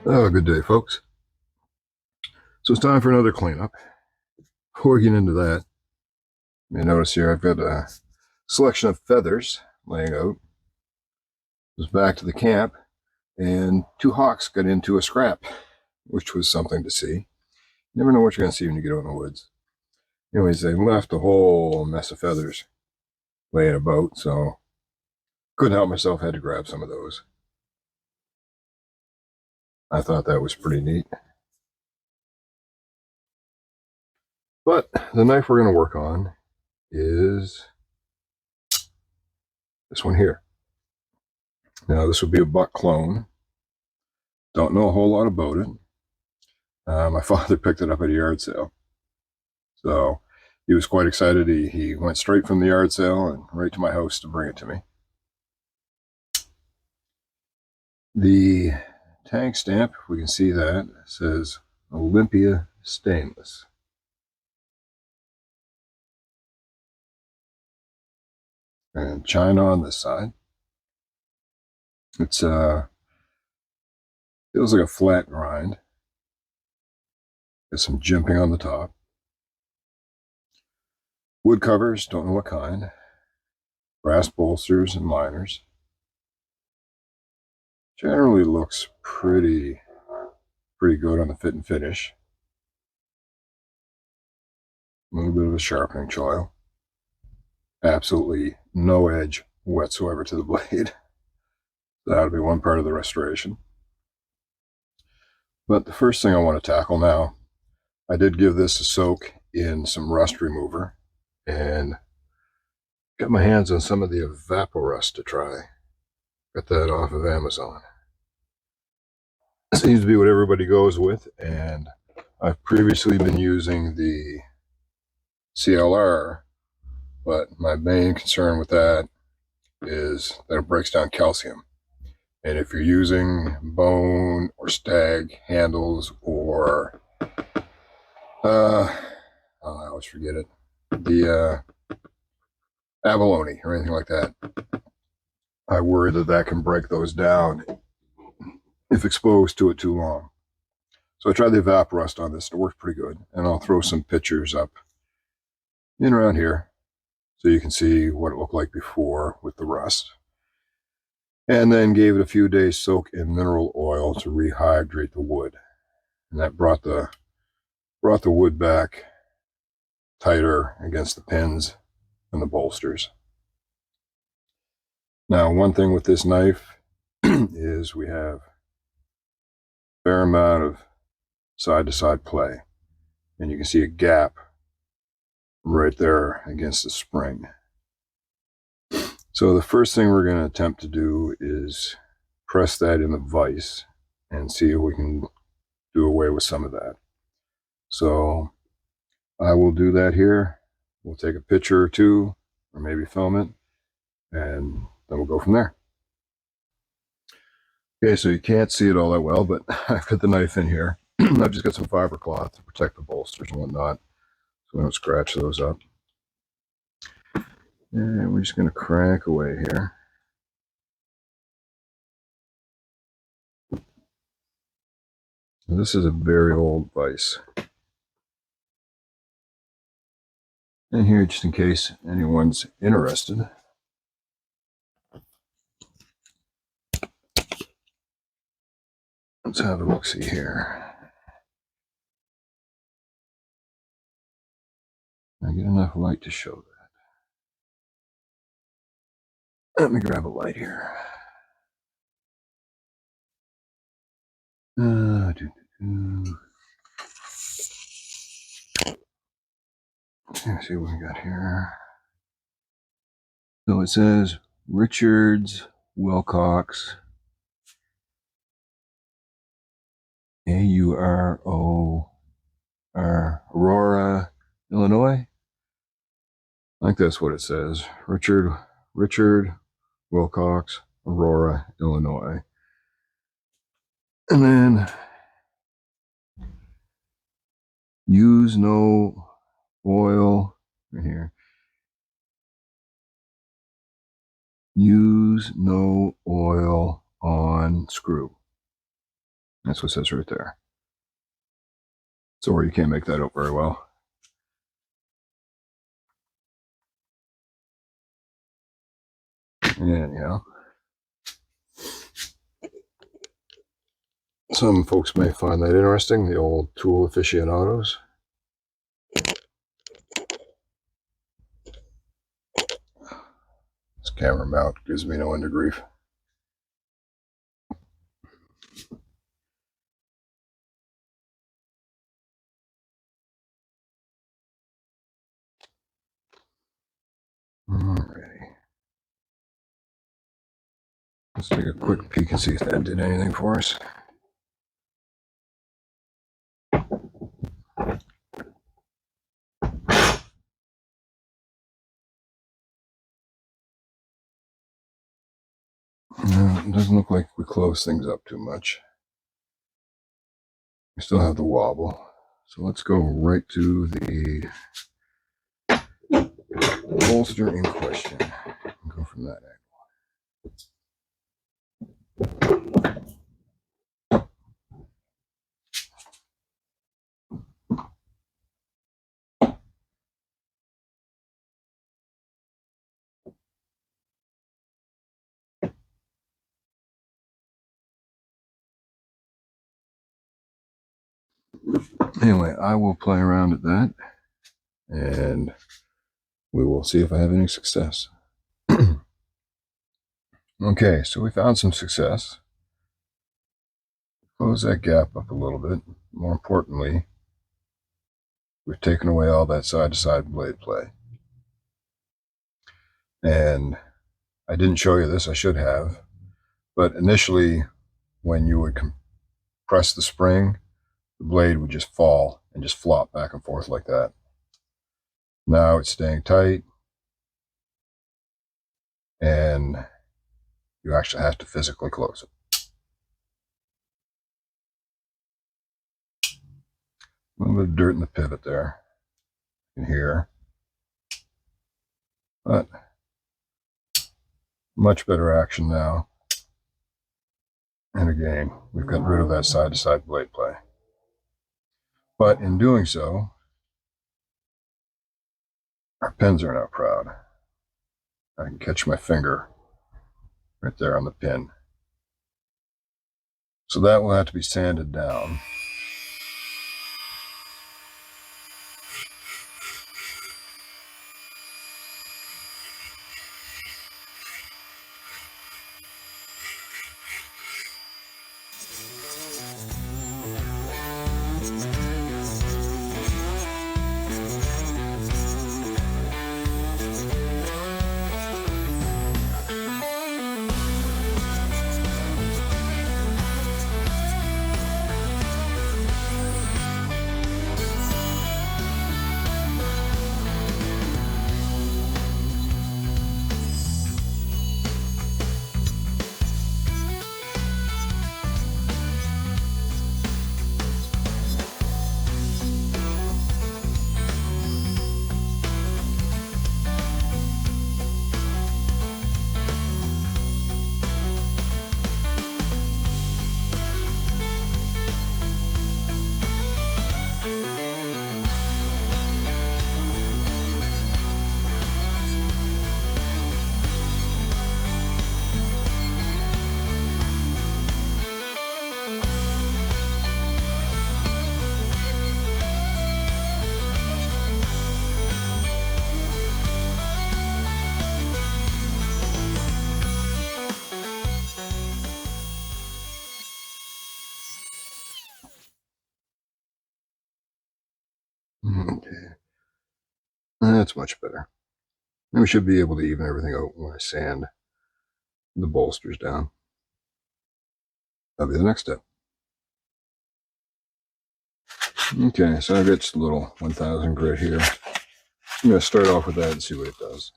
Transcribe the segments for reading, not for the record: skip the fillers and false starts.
Oh, good day, folks. So it's time for another cleanup. Before we get into that, you may notice here I've got a selection of feathers laying out. I was back to the camp, and two hawks got into a scrap, which was something to see. You never know what you're going to see when you get out in the woods. Anyways, they left a whole mess of feathers laying about, so couldn't help myself, had to grab some of those. I thought that was pretty neat. But the knife we're going to work on is this one here. Now, this would be a buck clone. Don't know a whole lot about it. My father picked it up at a yard sale. So he was quite excited. He went straight from the yard sale and right to my house to bring it to me. The tank stamp, if we can see that, says Olympia Stainless. And China on this side. It's feels like a flat grind. Got some jimping on the top. Wood covers, don't know what kind. Brass bolsters and liners. Generally looks pretty good on the fit and finish. A little bit of a sharpening choil. Absolutely no edge whatsoever to the blade. That'll be one part of the restoration. But the first thing I want to tackle now, I did give this a soak in some rust remover and got my hands on some of the Evaporust to try. Got that off of Amazon. It seems to be what everybody goes with, and I've previously been using the CLR, but my main concern with that is that it breaks down calcium. And if you're using bone or stag handles or I always forget it, the abalone or anything like that, I worry that can break those down if exposed to it too long. So I tried the Evaporust on this. It worked pretty good, and I'll throw some pictures up in around here so you can see what it looked like before with the rust. And then gave it a few days soak in mineral oil to rehydrate the wood, and that brought the wood back tighter against the pins and the bolsters. Now, one thing with this knife is we have a fair amount of side-to-side play, and you can see a gap right there against the spring. So the first thing we're going to attempt to do is press that in the vise and see if we can do away with some of that. So I will do that here. We'll take a picture or two, or maybe film it, and then we'll go from there. Okay, so you can't see it all that well, but I've got the knife in here. I've just got some fiber cloth to protect the bolsters and whatnot, so we don't scratch those up. And we're just going to crank away here. This is a very old vise. And here, just in case anyone's interested, let's have a look-see here. I get enough light to show that. Let me grab a light here. Let's see what we got here. So it says Richards, Wilcox, A-U-R-O-R, Aurora, Illinois. I think that's what it says. Richard Wilcox, Aurora, Illinois. And then use no oil right here. Use no oil on screw. That's what it says right there. So you can't make that out very well. Anyhow, some folks may find that interesting, the old tool aficionados. This camera mount gives me no end of grief. Alrighty. Let's take a quick peek and see if that did anything for us. No, it doesn't look like we close things up too much. We still have the wobble. So let's go right to the bolster in question and go from that angle. Anyway, I will play around at that and we will see if I have any success. Okay, so we found some success. Close that gap up a little bit. More importantly, we've taken away all that side-to-side blade play. And I didn't show you this, I should have. But initially, when you would press the spring, the blade would just fall and just flop back and forth like that. Now it's staying tight, and you actually have to physically close it. A little bit of dirt in the pivot there, in here, but much better action now. And again, we've got rid of that side-to-side blade play. But in doing so, our pins are now proud. I can catch my finger right there on the pin. So that will have to be sanded down. Okay, that's much better. And we should be able to even everything out when I sand the bolsters down. That'll be the next step. Okay, so I've got just a little 1000 grit here. I'm going to start off with that and see what it does.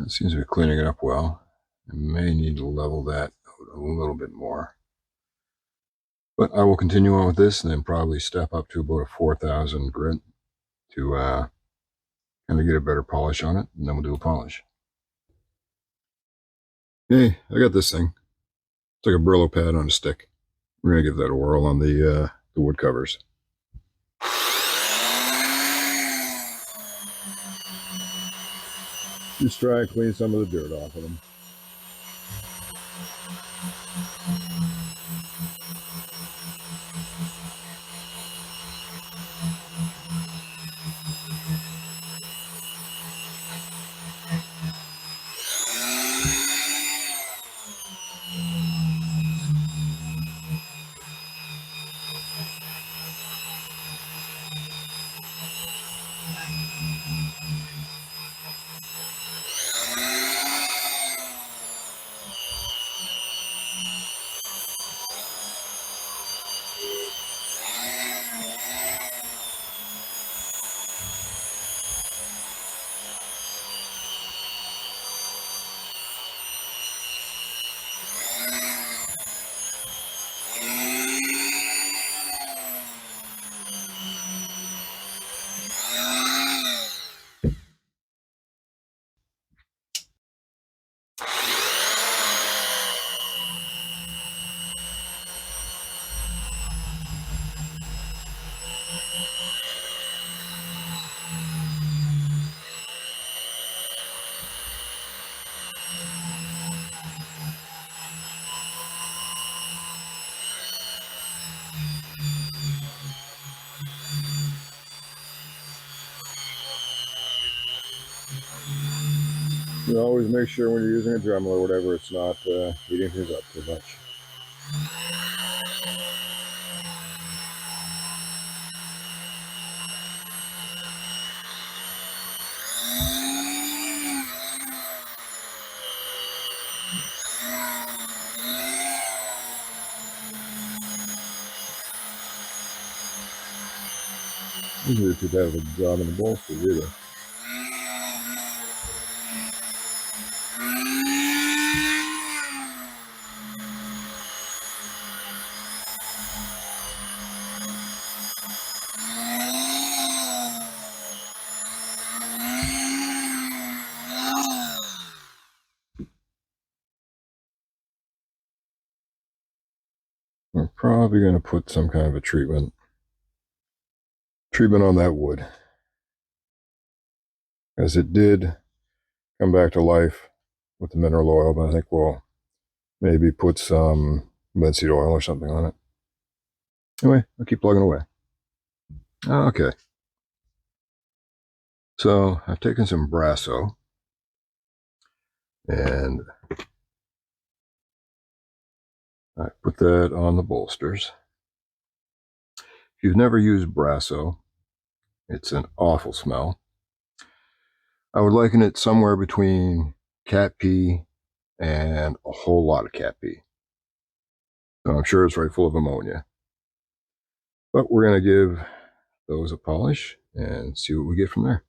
It seems to be cleaning it up well. I may need to level that out a little bit more. But I will continue on with this and then probably step up to about a 4,000 grit to kind of get a better polish on it, and then we'll do a polish. Hey, I got this thing. It's like a Brillo pad on a stick. We're going to give that a whirl on the wood covers. Just try and clean some of the dirt off of them. You always make sure when you're using a Dremel or whatever, it's not heating things up too much. Usually too bad of a job in the bolsters either. We're probably going to put some kind of a treatment on that wood, as it did come back to life with the mineral oil, but I think we'll maybe put some linseed oil or something on it. Anyway, I'll keep plugging away. Okay. So I've taken some Brasso and I put that on the bolsters. If you've never used Brasso, it's an awful smell. I would liken it somewhere between cat pee and a whole lot of cat pee. So I'm sure it's right full of ammonia. But we're going to give those a polish and see what we get from there.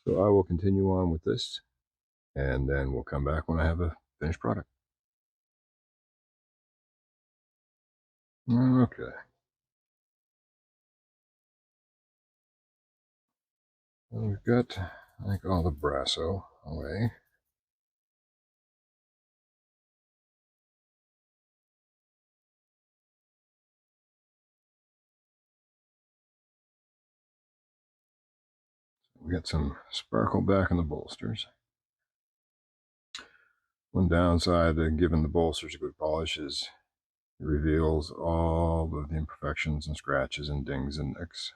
So I will continue on with this, and then we'll come back when I have a finished product. Okay. Well, we've got Take all the brasso away. We got some sparkle back in the bolsters. One downside to giving the bolsters a good polish is it reveals all of the imperfections and scratches and dings and nicks.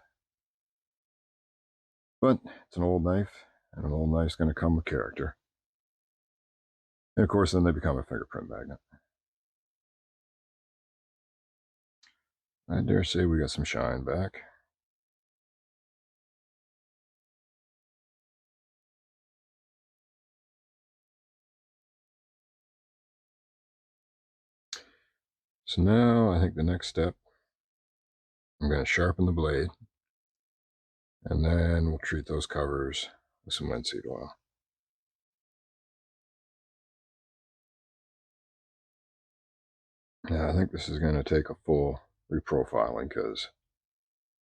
But it's an old knife, and an old knife's going to come with character. And of course, then they become a fingerprint magnet. I dare say we got some shine back. So now I think the next step, I'm going to sharpen the blade, and then we'll treat those covers with some linseed oil. Now I think this is going to take a full reprofiling because,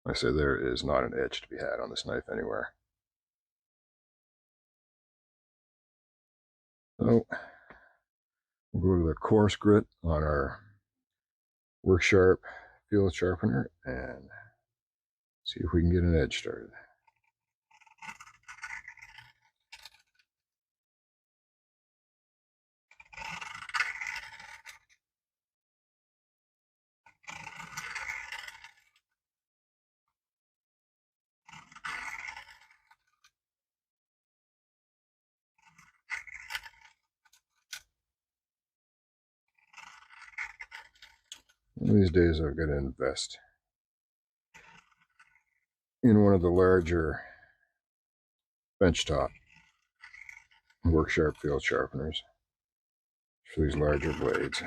like I say, there is not an edge to be had on this knife anywhere. So we'll go to the coarse grit on our Work Sharp field sharpener and see if we can get an edge started. One of these days I've got to invest in one of the larger benchtop Work Sharp field sharpeners for these larger blades.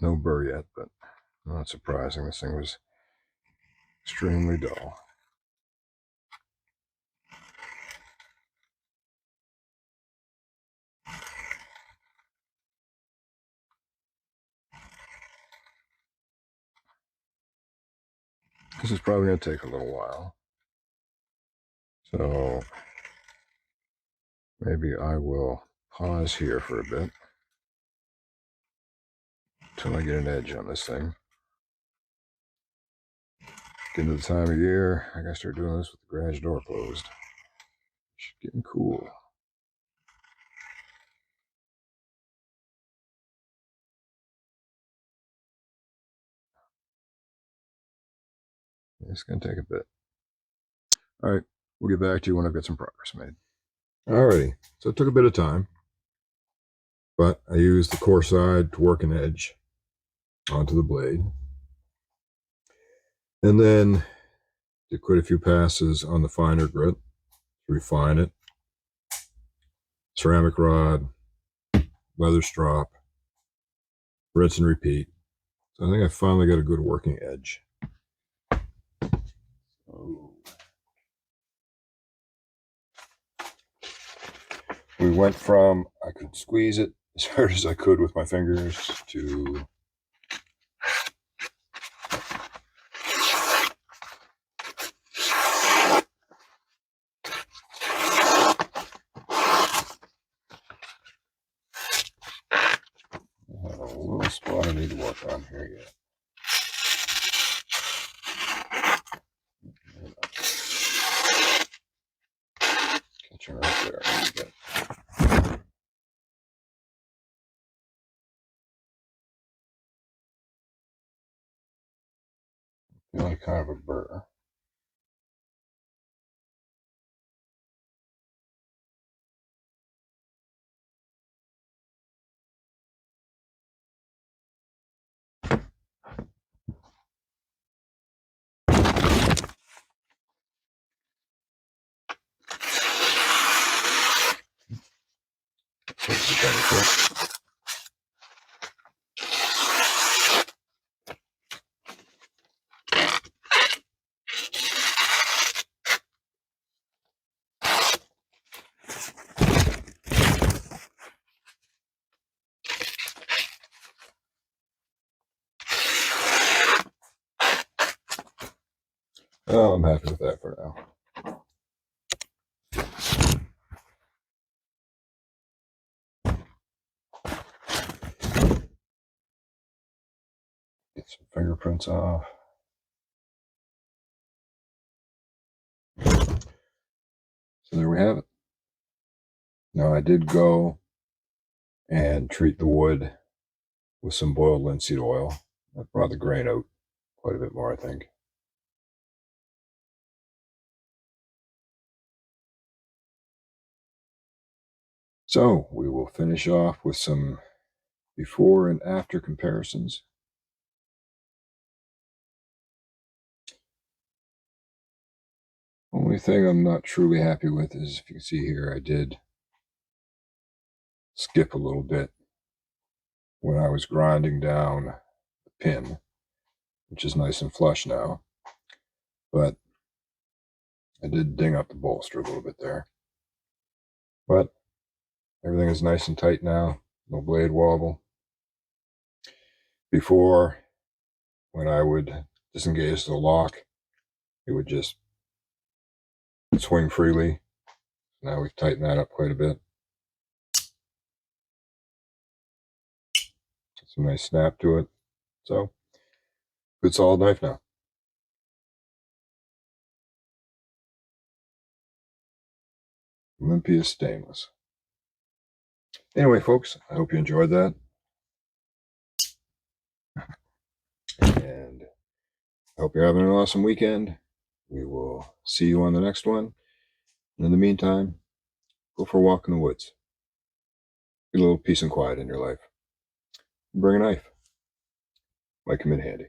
No burr yet, but not surprising. This thing was extremely dull. This is probably going to take a little while. So maybe I will pause here for a bit until I get an edge on this thing. Getting to the time of year, I gotta start doing this with the garage door closed. It's getting cool. It's gonna take a bit. All right, we'll get back to you when I've got some progress made. Alrighty, so it took a bit of time, but I used the core side to work an edge onto the blade. And then did quite a few passes on the finer grit to refine it. Ceramic rod, leather strop, rinse and repeat. So I think I finally got a good working edge. We went from I could squeeze it as hard as I could with my fingers to a little spot I need to work on here yet. Catching right there. Feeling kind of a burr. the benefit. Oh, I'm happy with that for now. Get some fingerprints off. So there we have it. Now I did go and treat the wood with some boiled linseed oil. That brought the grain out quite a bit more, I think. So we will finish off with some before and after comparisons. Only thing I'm not truly happy with is, if you can see here, I did skip a little bit when I was grinding down the pin, which is nice and flush now. But I did ding up the bolster a little bit there. But everything is nice and tight now. No blade wobble. Before, when I would disengage the lock, it would just swing freely. Now we've tightened that up quite a bit. Some nice snap to it. So, good solid knife now. Olympia stainless. Anyway, folks, I hope you enjoyed that. And I hope you're having an awesome weekend. We will see you on the next one. And in the meantime, go for a walk in the woods. Get a little peace and quiet in your life. Bring a knife. Might come in handy.